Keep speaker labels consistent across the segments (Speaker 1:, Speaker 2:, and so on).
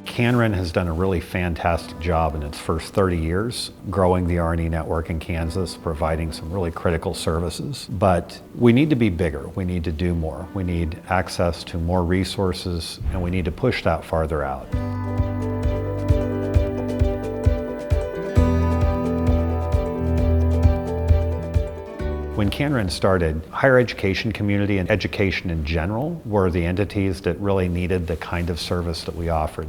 Speaker 1: KanREN has done a really fantastic job in its first 30 years, growing the R&E network in Kansas, providing some really critical services. But we need to be bigger. We need to do more. We need access to more resources, and we need to push that farther out. When KanREN started, higher education community and education in general were the entities that really needed the kind of service that we offered.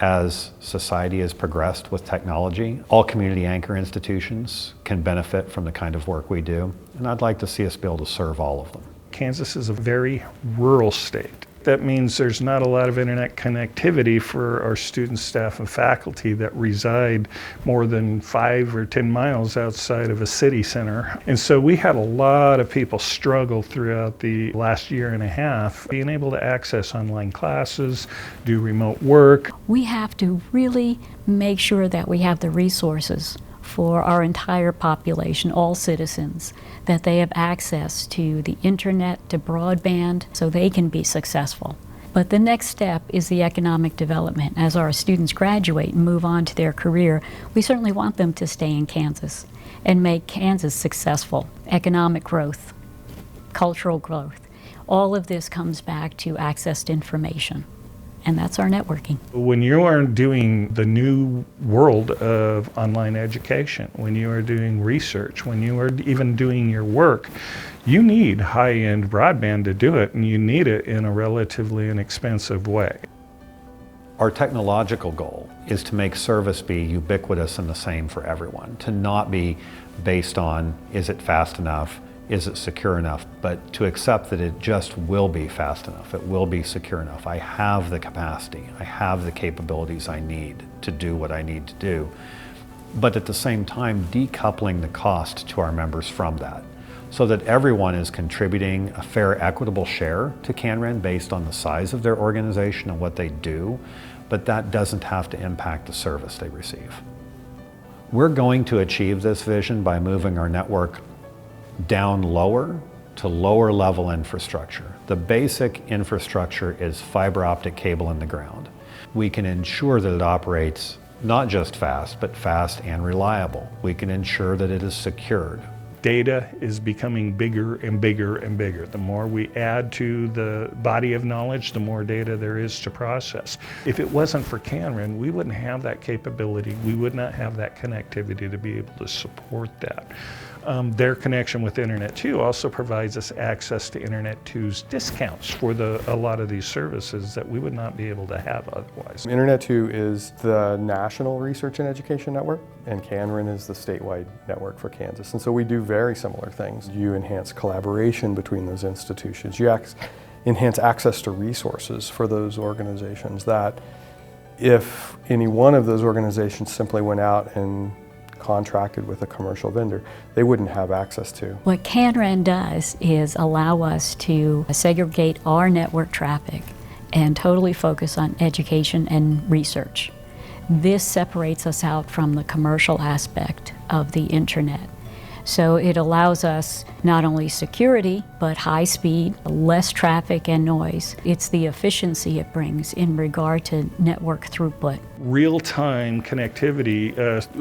Speaker 1: As society has progressed with technology, all community anchor institutions can benefit from the kind of work we do, and I'd like to see us be able to serve all of them.
Speaker 2: Kansas is a very rural state. That means there's not a lot of internet connectivity for our students, staff, and faculty that reside more than 5 or 10 miles outside of a city center. And so we had a lot of people struggle throughout the last year and a half being able to access online classes, do remote work.
Speaker 3: We have to really make sure that we have the resources for our entire population, all citizens, that they have access to the internet, to broadband, so they can be successful. But the next step is the economic development. As our students graduate and move on to their career, we certainly want them to stay in Kansas and make Kansas successful. Economic growth, cultural growth, all of this comes back to access to information. And that's our networking.
Speaker 2: When you are doing the new world of online education, when you are doing research, when you are even doing your work, you need high-end broadband to do it, and you need it in a relatively inexpensive way.
Speaker 1: Our technological goal is to make service be ubiquitous and the same for everyone, to not be based on, is it fast enough? Is it secure enough? But to accept that it just will be fast enough, it will be secure enough. I have the capacity, I have the capabilities I need to do what I need to do. But at the same time, decoupling the cost to our members from that, so that everyone is contributing a fair, equitable share to KanREN based on the size of their organization and what they do, but that doesn't have to impact the service they receive. We're going to achieve this vision by moving our network down lower to lower level infrastructure. The basic infrastructure is fiber optic cable in the ground. We can ensure that it operates not just fast, but fast and reliable. We can ensure that it is secured.
Speaker 2: Data is becoming bigger and bigger and bigger. The more we add to the body of knowledge, the more data there is to process. If it wasn't for KanREN, we wouldn't have that capability. We would not have that connectivity to be able to support that. Their connection with Internet 2 also provides us access to Internet 2's discounts for a lot of these services that we would not be able to have otherwise.
Speaker 4: Internet 2 is the national research and education network, and KanREN is the statewide network for Kansas. And so we do very similar things. You enhance collaboration between those institutions. You enhance access to resources for those organizations that if any one of those organizations simply went out and contracted with a commercial vendor, they wouldn't have access to.
Speaker 3: What KanREN does is allow us to segregate our network traffic and totally focus on education and research. This separates us out from the commercial aspect of the internet. So it allows us not only security, but high speed, less traffic and noise. It's the efficiency it brings in regard to network throughput.
Speaker 2: Real-time connectivity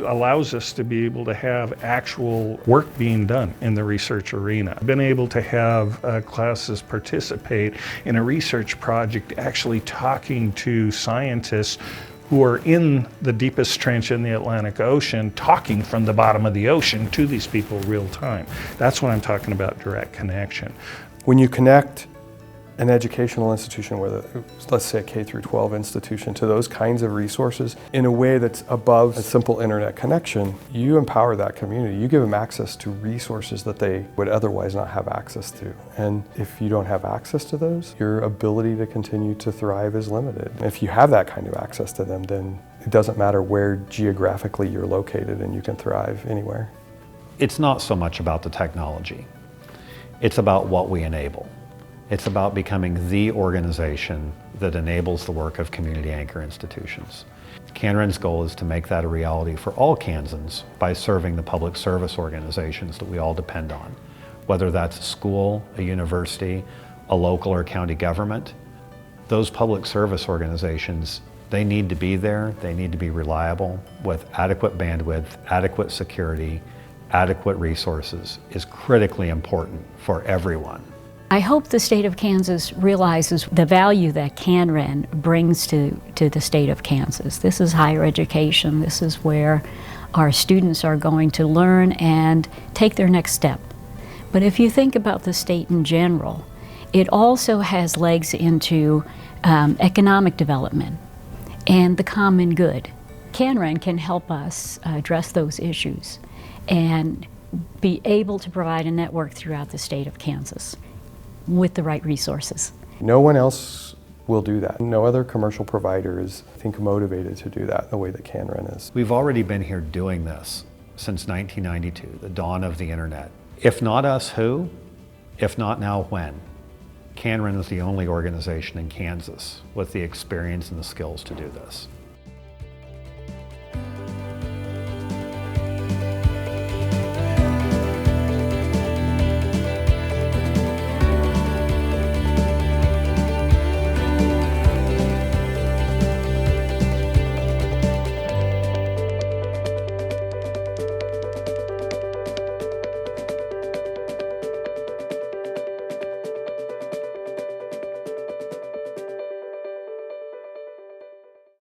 Speaker 2: allows us to be able to have actual work being done in the research arena. I've been able to have classes participate in a research project actually talking to scientists who are in the deepest trench in the Atlantic Ocean, talking from the bottom of the ocean to these people real time. That's what I'm talking about, direct connection.
Speaker 4: When you connect an educational institution, whether let's say a K through 12 institution, to those kinds of resources in a way that's above a simple internet connection, you empower that community. You give them access to resources that they would otherwise not have access to. And if you don't have access to those, your ability to continue to thrive is limited. If you have that kind of access to them, then it doesn't matter where geographically you're located and you can thrive anywhere.
Speaker 1: It's not so much about the technology. It's about what we enable. It's about becoming the organization that enables the work of community anchor institutions. KanREN's goal is to make that a reality for all Kansans by serving the public service organizations that we all depend on, whether that's a school, a university, a local or county government. Those public service organizations, they need to be there, they need to be reliable with adequate bandwidth, adequate security, adequate resources is critically important for everyone.
Speaker 3: I hope the state of Kansas realizes the value that KanREN brings to the state of Kansas. This is higher education. This is where our students are going to learn and take their next step. But if you think about the state in general, it also has legs into economic development and the common good. KanREN can help us address those issues and be able to provide a network throughout the state of Kansas with the right resources.
Speaker 4: No one else will do that. No other commercial provider is, I think, motivated to do that the way that KanREN is.
Speaker 1: We've already been here doing this since 1992, the dawn of the internet. If not us, who? If not now, when? KanREN is the only organization in Kansas with the experience and the skills to do this.